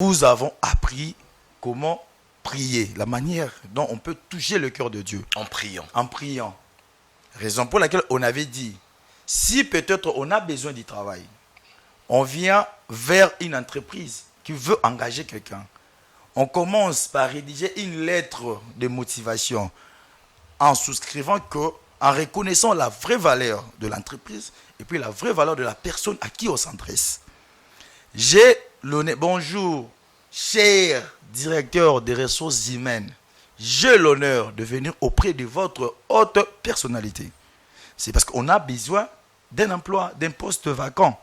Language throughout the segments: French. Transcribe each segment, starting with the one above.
nous avons appris comment prier, la manière dont on peut toucher le cœur de Dieu. En priant. En priant. Raison pour laquelle on avait dit, si peut-être on a besoin du travail, on vient vers une entreprise qui veut engager quelqu'un. On commence par rédiger une lettre de motivation en souscrivant que, en reconnaissant la vraie valeur de l'entreprise et puis la vraie valeur de la personne à qui on s'adresse. J'ai l'honneur, bonjour, cher directeur des ressources humaines, j'ai l'honneur de venir auprès de votre haute personnalité. C'est parce qu'on a besoin d'un emploi, d'un poste vacant.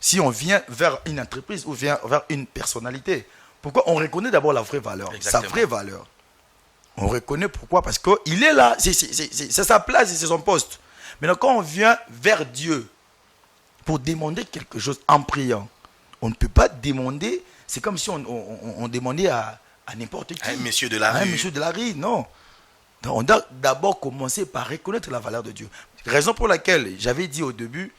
Si on vient vers une entreprise ou vient vers une personnalité, pourquoi on reconnaît d'abord la vraie valeur, Exactement. sa vraie valeur. On reconnaît pourquoi, parce qu'il est là, c'est sa place et c'est son poste. Maintenant, quand on vient vers Dieu pour demander quelque chose en priant, on ne peut pas demander, c'est comme si on demandait à n'importe qui. Un monsieur de la rue. Un monsieur de la rue, non. Donc, on doit d'abord commencer par reconnaître la valeur de Dieu. Raison pour laquelle j'avais dit au début,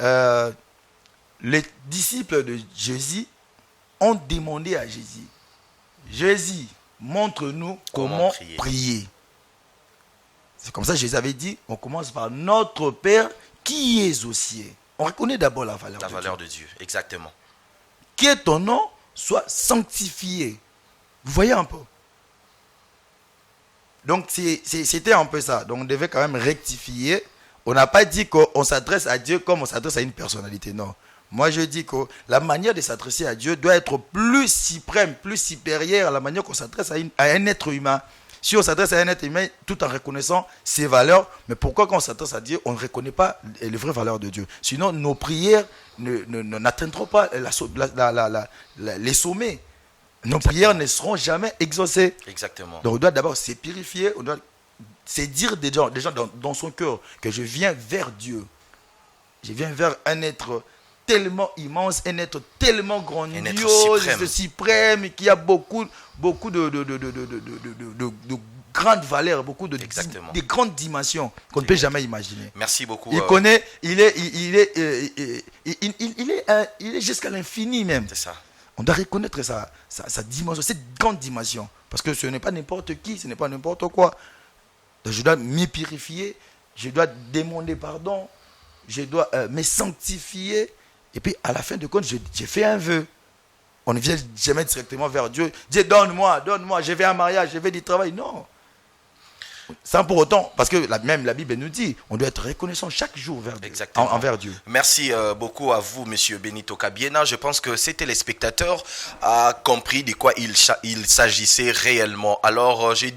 les disciples de Jésus ont demandé à Jésus, Jésus, montre-nous comment prier. C'est comme ça que Jésus avait dit, on commence par notre Père qui est aux cieux. On reconnaît d'abord la valeur de Dieu, exactement. Que ton nom soit sanctifié. Vous voyez un peu. Donc c'était un peu ça. Donc on devait quand même rectifier. On n'a pas dit qu'on s'adresse à Dieu comme on s'adresse à une personnalité. Non. Moi je dis que la manière de s'adresser à Dieu doit être plus suprême, plus supérieure à la manière qu'on s'adresse à un être humain. Si on s'adresse à un être humain tout en reconnaissant ses valeurs, mais pourquoi quand on s'adresse à Dieu, on ne reconnaît pas les vraies valeurs de Dieu? Sinon, nos prières n'atteindront pas les sommets. Nos prières ne seront jamais exaucées. Exactement. Donc on doit d'abord se purifier, on doit se dire des gens dans son cœur que je viens vers Dieu. Je viens vers un être tellement immense, un être tellement grandiose, suprême, qui a beaucoup de grandes valeurs, beaucoup de grandes dimensions qu'on ne peut jamais imaginer. Merci beaucoup. Il connaît, il est jusqu'à l'infini même. C'est ça. On doit reconnaître sa dimension, cette grande dimension. Parce que ce n'est pas n'importe qui, ce n'est pas n'importe quoi. Donc je dois me purifier, je dois demander pardon, je dois me sanctifier. Et puis, à la fin de compte, j'ai fait un vœu. On ne vient jamais directement vers Dieu. Dieu, donne-moi, je veux un mariage, je veux du travail. Non. Sans pour autant, parce que même la Bible nous dit, on doit être reconnaissant chaque jour envers Dieu. Merci beaucoup à vous, Monsieur Benito Kabiena. Je pense que ces téléspectateurs ont compris de quoi il s'agissait réellement. Alors, j'ai